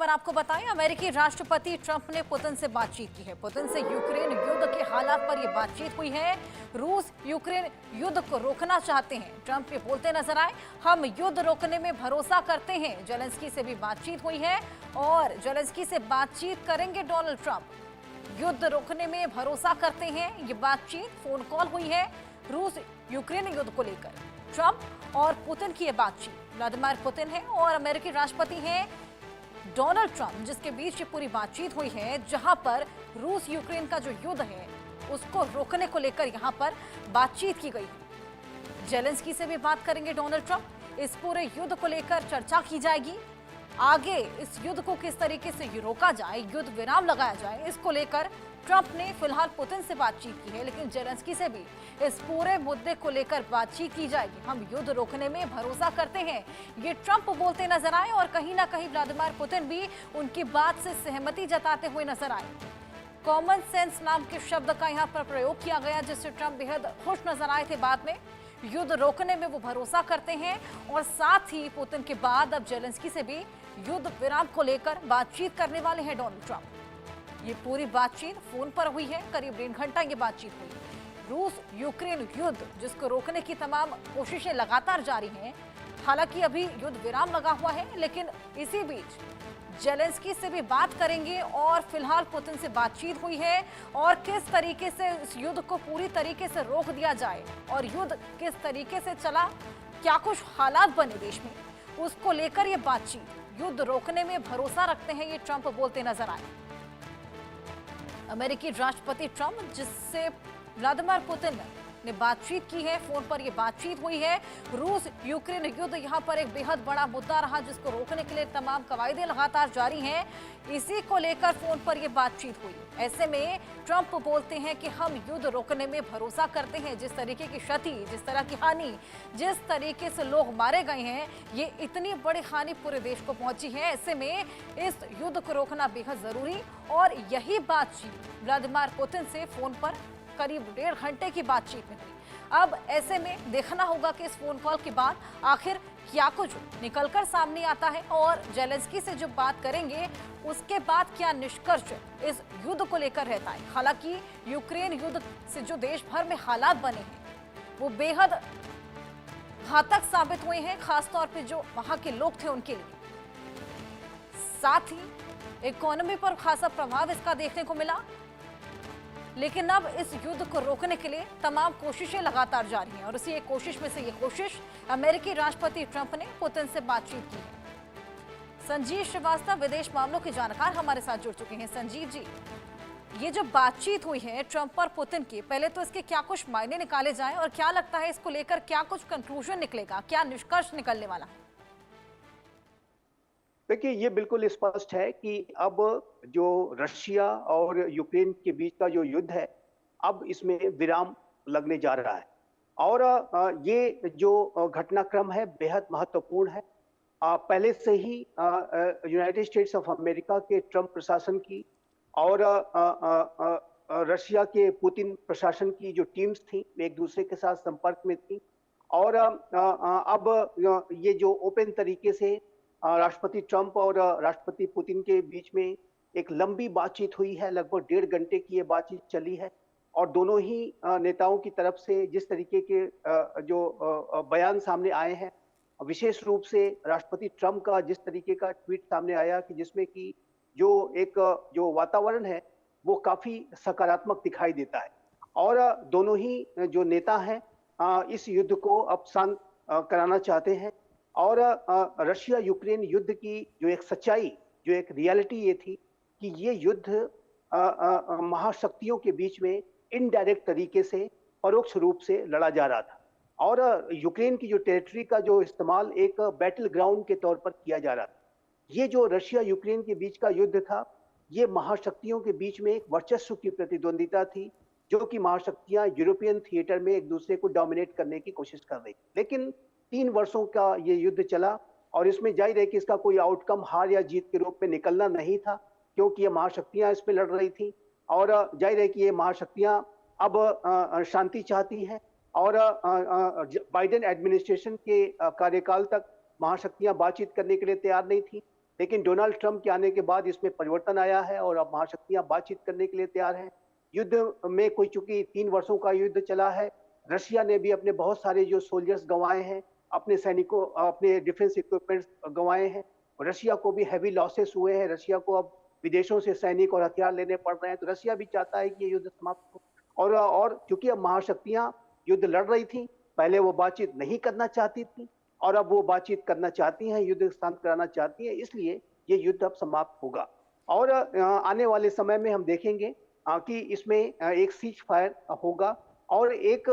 खबर आपको बताएं, अमेरिकी राष्ट्रपति ट्रंप ने पुतिन से बातचीत की है। पुतिन से यूक्रेन युद्ध के हालात पर यह बातचीत हुई है। रूस यूक्रेन युद्ध को रोकना चाहते हैं। ट्रंप ये बोलते नजर आए, हम युद्ध रोकने में भरोसा करते हैं। जेलेंस्की से भी बातचीत हुई है और जेलेंस्की से बातचीत करेंगे डोनाल्ड ट्रंप। युद्ध रोकने में भरोसा करते हैं। ये बातचीत फोन कॉल हुई है रूस यूक्रेन युद्ध को लेकर। ट्रंप और पुतिन की यह बातचीत, व्लादिमीर पुतिन है और अमेरिकी राष्ट्रपति हैं डोनाल्ड ट्रंप, जिसके बीच ये पूरी बातचीत हुई है, जहां पर रूस यूक्रेन का जो युद्ध है उसको रोकने को लेकर यहां पर बातचीत की गई है। जेलेंस्की से भी बात करेंगे डोनाल्ड ट्रंप। इस पूरे युद्ध को लेकर चर्चा की जाएगी। आगे इस युद्ध को किस तरीके से रोका जाए, युद्ध विराम लगाया जाए, इसको लेकर ट्रंप ने फिलहाल पुतिन से बातचीत की है, लेकिन जेलेंस्की से भी इस पूरे मुद्दे को लेकर बातचीत की जाएगी। हम युद्ध रोकने में भरोसा करते हैं, ये ट्रंप बोलते नजर आए और कहीं ना कहीं व्लादिमीर पुतिन भी उनकी बात से सहमति जताते हुए नजर आए। कॉमन सेंस नाम के शब्द का यहाँ पर प्रयोग किया गया, जिससे ट्रंप बेहद खुश नजर आए थे। बाद में युद्ध रोकने में वो भरोसा करते हैं और साथ ही पुतिन के बाद अब जेलेंस्की से भी युद्ध विराम को लेकर बातचीत करने वाले हैं डोनाल्ड ट्रंप। ये पूरी बातचीत फोन पर हुई है, करीब 1.5 घंटा ये बातचीत हुई। रूस यूक्रेन युद्ध, जिसको रोकने की तमाम कोशिशें लगातार जारी हैं। हालांकि अभी युद्ध विराम लगा हुआ है, लेकिन इसी बीच जेलेंस्की से भी बात करेंगे और फिलहाल पुतिन से बातचीत हुई है और किस तरीके से इस युद्ध को पूरी तरीके से रोक दिया जाए और युद्ध किस तरीके से चला, क्या कुछ हालात बने देश में, उसको लेकर ये बातचीत। युद्ध रोकने में भरोसा रखते हैं, ये ट्रंप बोलते नजर आए। अमेरिकी राष्ट्रपति ट्रंप, जिससे व्लादिमीर पुतिन ने बातचीत की है, फोन पर यह बातचीत हुई है। रूस यूक्रेन युद्ध यहां पर एक बेहद बड़ा मुद्दा रहा, जिसको रोकने के लिए तमाम कवायदे लगातार जारी हैं। इसी को लेकर फोन पर यह बातचीत हुई। ऐसे में ट्रंप बोलते हैं कि हम युद्ध रोकने में भरोसा करते हैं। जिस तरीके की क्षति, जिस तरह की हानि, जिस तरीके से लोग मारे गए हैं, ये इतनी बड़ी हानि पूरे देश को पहुंची है। ऐसे में इस युद्ध को रोकना बेहद जरूरी, और यही बातचीत व्लादिमीर पुतिन से फोन पर करीब 1.5 घंटे की बातचीत में हुई। अब ऐसे में देखना होगा कि इस फोन कॉल के बाद आखिर क्या कुछ निकलकर सामने आता है और जेलेंस्की से जो बात करेंगे उसके बाद क्या निष्कर्ष इस युद्ध को लेकर रहता है। हालांकि यूक्रेन युद्ध से जो देश भर में हालात बने हैं वो बेहद घातक साबित हुए हैं, खासतौर पर जो वहां के लोग थे उनके लिए। साथ ही इकोनॉमी पर खासा प्रभाव इसका देखने को मिला। लेकिन अब इस युद्ध को रोकने के लिए तमाम कोशिशें लगातार जारी हैं और उसी एक कोशिश में से ये कोशिश अमेरिकी राष्ट्रपति ट्रंप ने पुतिन से बातचीत की है। संजीव श्रीवास्तव विदेश मामलों के जानकार हमारे साथ जुड़ चुके हैं। संजीव जी, ये जो बातचीत हुई है ट्रंप और पुतिन की, पहले तो इसके क्या कुछ मायने निकाले जाएं और क्या लगता है इसको लेकर क्या कुछ कंक्लूजन निकलेगा, क्या निष्कर्ष निकलने वाला है? देखिए, ये बिल्कुल स्पष्ट है कि अब जो रशिया और यूक्रेन के बीच का जो युद्ध है, अब इसमें विराम लगने जा रहा है। और ये जो घटनाक्रम है बेहद महत्वपूर्ण है। पहले से ही यूनाइटेड स्टेट्स ऑफ अमेरिका के ट्रंप प्रशासन की और रशिया के पुतिन प्रशासन की जो टीम्स थी, एक दूसरे के साथ संपर्क में थी। और अब ये जो ओपन तरीके से राष्ट्रपति ट्रंप और राष्ट्रपति पुतिन के बीच में एक लंबी बातचीत हुई है, लगभग 1.5 घंटे की ये बातचीत चली है। और दोनों ही नेताओं की तरफ से जिस तरीके के जो बयान सामने आए हैं, विशेष रूप से राष्ट्रपति ट्रंप का जिस तरीके का ट्वीट सामने आया कि जिसमें कि जो वातावरण है वो काफी सकारात्मक दिखाई देता है। और दोनों ही जो नेता हैं इस युद्ध को अब शांत कराना चाहते हैं। और रशिया यूक्रेन युद्ध की जो एक सच्चाई, जो एक रियलिटी ये थी कि ये युद्ध महाशक्तियों के बीच में इनडायरेक्ट तरीके से, परोक्ष रूप से लड़ा जा रहा था। और यूक्रेन की जो टेरिटरी का जो इस्तेमाल एक बैटल ग्राउंड के तौर पर किया जा रहा था। ये जो रशिया यूक्रेन के बीच का युद्ध था, ये महाशक्तियों के बीच में एक वर्चस्व की प्रतिद्वंदिता थी, जो कि महाशक्तियां यूरोपियन थिएटर में एक दूसरे को डोमिनेट करने की कोशिश कर रही थी। लेकिन 3 वर्षों का ये युद्ध चला और इसमें जाहिर है कि इसका कोई आउटकम हार या जीत के रूप में निकलना नहीं था, क्योंकि ये महाशक्तियां इसमें लड़ रही थी। और जाहिर है कि ये महाशक्तियां अब शांति चाहती हैं। और बाइडेन एडमिनिस्ट्रेशन के कार्यकाल तक महाशक्तियां बातचीत करने के लिए तैयार नहीं थी। लेकिन डोनाल्ड ट्रंप के आने के बाद इसमें परिवर्तन आया है और अब महाशक्तियां बातचीत करने के लिए तैयार हैं। युद्ध में कोई चूंकि 3 वर्षों का युद्ध चला है, रशिया ने भी अपने बहुत सारे जो सोल्जर्स गंवाए हैं, अपने सैनिकों, अपने डिफेंस इक्विपमेंट्स गंवाए हैं। रशिया को भी हैवी लॉसेस हुए हैं। रशिया को अब विदेशों से सैनिक और हथियार लेने पड़ रहे हैं। तो रशिया भी चाहता है कि ये युद्ध समाप्त हो। और चूंकि अब महाशक्तियां युद्ध लड़ रही थी, पहले वो बातचीत नहीं करना चाहती थी और अब वो बातचीत करना चाहती हैं, युद्ध शांत कराना चाहती हैं, इसलिए ये युद्ध अब समाप्त होगा। और आने वाले समय में हम देखेंगे कि इसमें एक सीज फायर होगा और एक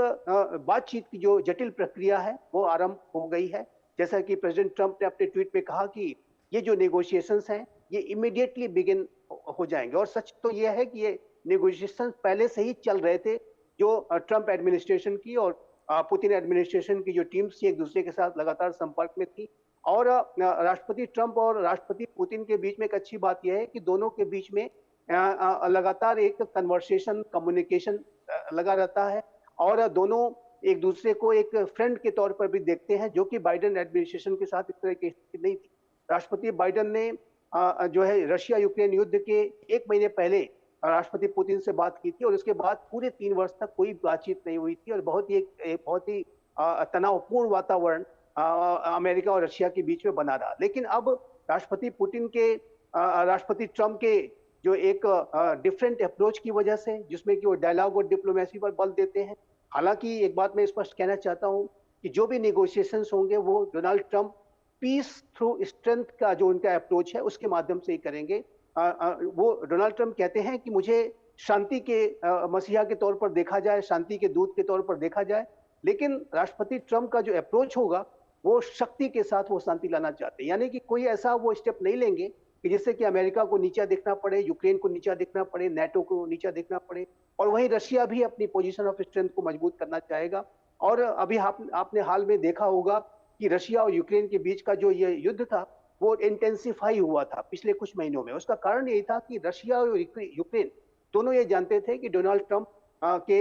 बातचीत की जो जटिल प्रक्रिया है वो आरंभ हो गई है। जैसा कि प्रेसिडेंट ट्रंप ने अपने ट्वीट में कहा कि ये जो नेगोशिएशंस हैं ये इमीडिएटली बिगिन हो जाएंगे। और सच तो ये है कि ये नेगोशिएशंस पहले से ही चल रहे थे। जो ट्रंप एडमिनिस्ट्रेशन की और पुतिन एडमिनिस्ट्रेशन की जो टीम्स थी एक दूसरे के साथ लगातार संपर्क में थी। और राष्ट्रपति ट्रंप और राष्ट्रपति पुतिन के बीच में एक अच्छी बात यह है कि दोनों के बीच में लगातार एक कन्वर्सेशन, कम्युनिकेशन लगा रहता है और दोनों एक दूसरे को एक फ्रेंड के तौर पर भी देखते हैं, जो कि बाइडेन एडमिनिस्ट्रेशन के साथ इस तरह की स्थिति नहीं थी। राष्ट्रपति बाइडेन ने जो है रशिया यूक्रेन युद्ध के 1 महीने पहले राष्ट्रपति पुतिन से बात की थी और उसके बाद पूरे 3 वर्ष तक कोई बातचीत नहीं हुई थी और बहुत ही तनावपूर्ण वातावरण अमेरिका और रशिया के बीच में बना रहा। लेकिन अब राष्ट्रपति पुतिन के राष्ट्रपति ट्रंप के जो एक डिफरेंट अप्रोच की वजह से, जिसमें कि वो डायलॉग और डिप्लोमेसी पर बल देते हैं। हालांकि एक बात मैं स्पष्ट कहना चाहता हूं कि जो भी नेगोशिएशंस होंगे वो Donald Trump peace through strength का जो उनका अप्रोच है उसके माध्यम से ही करेंगे। वो डोनाल्ड ट्रंप कहते हैं कि मुझे शांति के मसीहा के तौर पर देखा जाए, शांति के दूत के तौर पर देखा जाए। लेकिन राष्ट्रपति ट्रंप का जो अप्रोच होगा वो शक्ति के साथ वो शांति लाना चाहते हैं। यानी कि कोई ऐसा वो स्टेप नहीं लेंगे कि जिससे कि अमेरिका को नीचा देखना पड़े, यूक्रेन को नीचा देखना पड़े, नेटो को नीचा देखना पड़े। और वहीं रशिया भी अपनी पोजीशन ऑफ स्ट्रेंथ को मजबूत करना चाहेगा। और अभी आपने हाल में देखा होगा कि रशिया और यूक्रेन के बीच का जो ये युद्ध था वो इंटेंसिफाई हुआ था पिछले कुछ महीनों में। उसका कारण यही था कि रशिया और यूक्रेन दोनों ये जानते थे कि डोनाल्ड ट्रंप के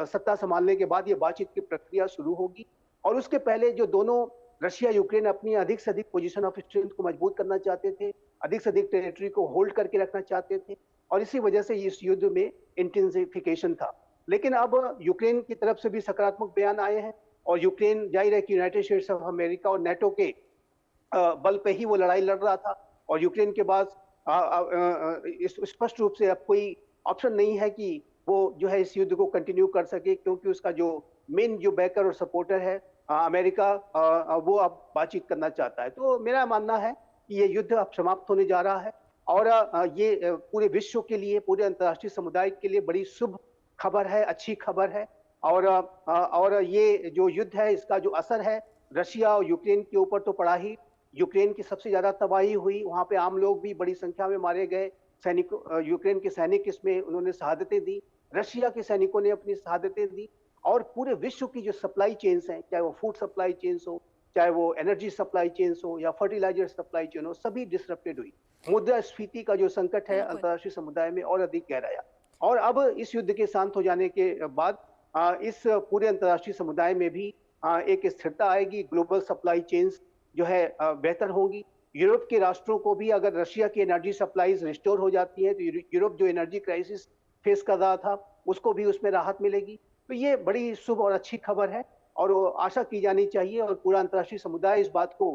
सत्ता संभालने के बाद ये बातचीत की प्रक्रिया शुरू होगी। और उसके पहले जो दोनों रशिया यूक्रेन अपनी अधिक से अधिक पोजीशन ऑफ स्ट्रेंथ को मजबूत करना चाहते थे, अधिक से अधिक टेरिटरी को होल्ड करके रखना चाहते थे और इसी वजह से इस युद्ध में इंटेंसिफिकेशन था। लेकिन अब यूक्रेन की तरफ से भी सकारात्मक बयान आए हैं और यूक्रेन जाहिर है कि यूनाइटेड स्टेट्स ऑफ अमेरिका और नेटो के बल पे ही वो लड़ाई लड़ रहा था और यूक्रेन के पास स्पष्ट रूप से अब कोई ऑप्शन नहीं है कि वो जो है इस युद्ध को कंटिन्यू कर सके, क्योंकि उसका जो मेन जो बैकर और सपोर्टर है अमेरिका, वो अब बातचीत करना चाहता है। तो मेरा मानना है कि ये युद्ध अब समाप्त होने जा रहा है और ये पूरे विश्व के लिए, पूरे अंतर्राष्ट्रीय समुदाय के लिए बड़ी शुभ खबर है, अच्छी खबर है। और ये जो युद्ध है इसका जो असर है रशिया और यूक्रेन के ऊपर तो पड़ा ही। यूक्रेन की सबसे ज्यादा तबाही हुई, वहां पे आम लोग भी बड़ी संख्या में मारे गए। यूक्रेन के सैनिक इसमें उन्होंने शहादतें दी, रशिया के सैनिकों ने अपनी शहादतें दी और पूरे विश्व की जो सप्लाई चेन्स हैं, चाहे वो फूड सप्लाई चेन्स हो, चाहे वो एनर्जी सप्लाई चेन्स हो या फर्टिलाइजर सप्लाई चेन हो, सभी डिसरप्टेड हुई। मुद्रास्फीति का जो संकट है अंतर्राष्ट्रीय समुदाय में और अधिक गहराया। और अब इस युद्ध के शांत हो जाने के बाद इस पूरे अंतर्राष्ट्रीय समुदाय में भी एक स्थिरता आएगी, ग्लोबल सप्लाई चेन्स जो है बेहतर होंगी। यूरोप के राष्ट्रों को भी अगर रशिया की एनर्जी सप्लाईज रिस्टोर हो जाती है तो यूरोप जो एनर्जी क्राइसिस फेस कर रहा था उसको भी उसमें राहत मिलेगी। तो ये बड़ी शुभ और अच्छी खबर है और आशा की जानी चाहिए और पूरा अंतर्राष्ट्रीय समुदाय इस बात को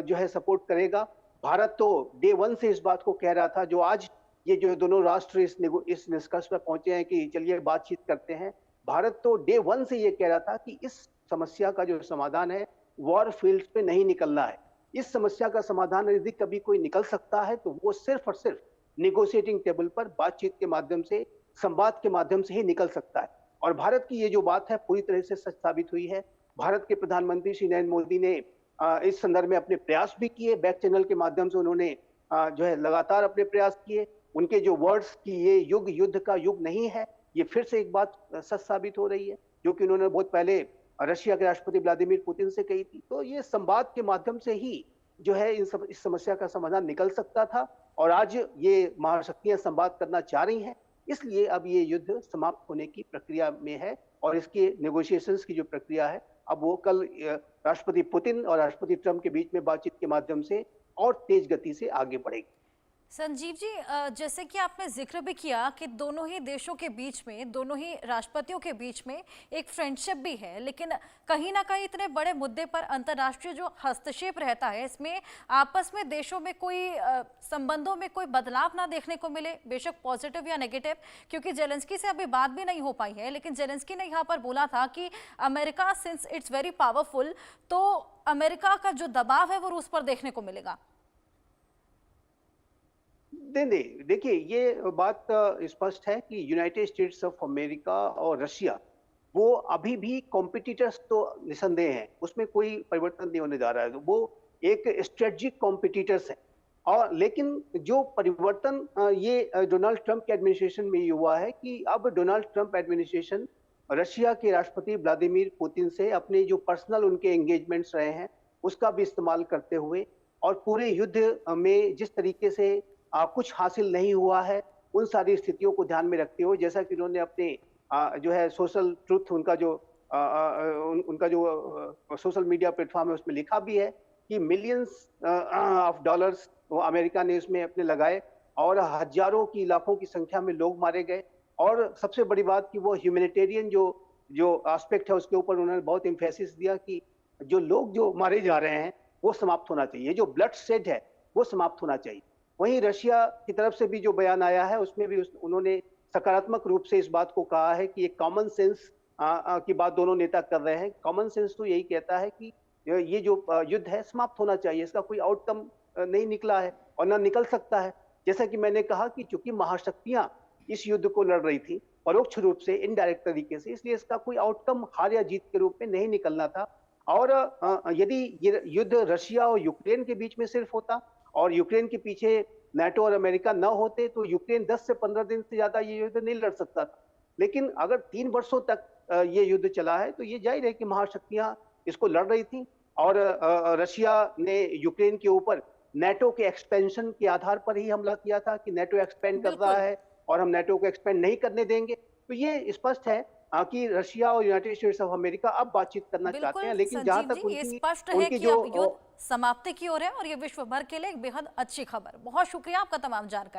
जो है सपोर्ट करेगा। भारत तो डे 1 से इस बात को कह रहा था, जो आज ये जो दोनों राष्ट्र इस निष्कर्ष पर पहुंचे हैं कि चलिए बातचीत करते हैं। भारत तो डे 1 से ये कह रहा था कि इस समस्या का जो समाधान है वॉर फील्ड पे नहीं निकलना है। इस समस्या का समाधान यदि कभी कोई निकल सकता है तो वो सिर्फ और सिर्फ नेगोशिएटिंग टेबल पर बातचीत के माध्यम से, संवाद के माध्यम से ही निकल सकता है। और भारत की ये जो बात है पूरी तरह से सच साबित हुई है। भारत के प्रधानमंत्री श्री नरेंद्र मोदी ने इस संदर्भ में अपने प्रयास भी किए, बैक चैनल के माध्यम से उन्होंने जो है लगातार अपने प्रयास किए। उनके जो वर्ड्स की ये युग युद्ध का युग नहीं है, ये फिर से एक बात सच साबित हो रही है, जो कि उन्होंने बहुत पहले रशिया के राष्ट्रपति व्लादिमीर पुतिन से कही थी। तो ये संवाद के माध्यम से ही जो है इस समस्या का समाधान निकल सकता था और आज ये महाशक्तियां संवाद करना चाह रही हैं, इसलिए अब ये युद्ध समाप्त होने की प्रक्रिया में है और इसके नेगोशिएशंस की जो प्रक्रिया है अब वो कल राष्ट्रपति पुतिन और राष्ट्रपति ट्रंप के बीच में बातचीत के माध्यम से और तेज गति से आगे बढ़ेगी। संजीव जी, जैसे कि आपने जिक्र भी किया कि दोनों ही देशों के बीच में, दोनों ही राष्ट्रपतियों के बीच में एक फ्रेंडशिप भी है, लेकिन कहीं ना कहीं इतने बड़े मुद्दे पर अंतर्राष्ट्रीय जो हस्तक्षेप रहता है, इसमें आपस में देशों में कोई संबंधों में कोई बदलाव ना देखने को मिले, बेशक पॉजिटिव या नेगेटिव। क्योंकि जेलेंस्की से अभी बात भी नहीं हो पाई है, लेकिन जेलेंस्की ने यहाँ पर बोला था कि America since it's very powerful, तो अमेरिका का जो दबाव है वो रूस पर देखने को मिलेगा। देखिए, ये बात स्पष्ट है कि यूनाइटेड स्टेट्स ऑफ अमेरिका और रशिया वो अभी भी कॉम्पिटिटर्स तो निसंदेह हैं, उसमें कोई परिवर्तन नहीं होने जा रहा है। तो वो एक स्ट्रेटजिक कॉम्पिटिटर्स है। और लेकिन जो परिवर्तन ये डोनाल्ड ट्रंप के एडमिनिस्ट्रेशन में ये हुआ है कि अब डोनाल्ड ट्रंप एडमिनिस्ट्रेशन रशिया के राष्ट्रपति व्लादिमीर पुतिन से अपने जो पर्सनल उनके एंगेजमेंट्स रहे हैं उसका भी इस्तेमाल करते हुए और पूरे युद्ध में जिस तरीके से कुछ हासिल नहीं हुआ है, उन सारी स्थितियों को ध्यान में रखते हुए, जैसा कि उन्होंने अपने जो है सोशल ट्रुथ उनका जो उनका जो सोशल मीडिया प्लेटफॉर्म है उसमें लिखा भी है कि मिलियंस ऑफ डॉलर्स वो अमेरिका ने उसमें अपने लगाए और हजारों की लाखों की संख्या में लोग मारे गए। और सबसे बड़ी बात कि वो ह्यूमैनिटेरियन जो जो एस्पेक्ट है उसके ऊपर उन्होंने बहुत एम्फेसिस दिया कि जो लोग जो मारे जा रहे हैं वो समाप्त होना चाहिए, जो ब्लड शेड है वो समाप्त होना चाहिए। वहीं रशिया की तरफ से भी जो बयान आया है उसमें भी उन्होंने सकारात्मक रूप से इस बात को कहा है कि एक कॉमन सेंस की बात दोनों नेता कर रहे हैं। कॉमन सेंस तो यही कहता है कि ये जो युद्ध है समाप्त होना चाहिए, इसका कोई आउटकम नहीं निकला है और ना निकल सकता है। जैसा कि मैंने कहा कि चूंकि महाशक्तियां इस युद्ध को लड़ रही थी परोक्ष रूप से, इनडायरेक्ट तरीके से, इसलिए इसका कोई आउटकम हार या जीत के रूप में नहीं निकलना था। और यदि ये युद्ध रशिया और यूक्रेन के बीच में सिर्फ होता और यूक्रेन के पीछे नाटो और अमेरिका न होते तो यूक्रेन 10 से 15 दिन से ज्यादा ये युद्ध नहीं लड़ सकता था। लेकिन अगर 3 वर्षों तक ये युद्ध चला है तो ये जाहिर है कि महाशक्तियां इसको लड़ रही थी और रशिया ने यूक्रेन के ऊपर नाटो के एक्सपेंशन के आधार पर ही हमला किया था कि नाटो एक्सपेंड कर रहा है और हम नाटो को एक्सपेंड नहीं करने देंगे। तो ये स्पष्ट है कि रशिया और यूनाइटेड स्टेट्स ऑफ अमेरिका अब बातचीत करना चाहते हैं, लेकिन जहां तक ये स्पष्ट है कि जो अब युद्ध समाप्ति की ओर है और ये विश्व भर के लिए एक बेहद अच्छी खबर। बहुत शुक्रिया आपका तमाम जानकारी।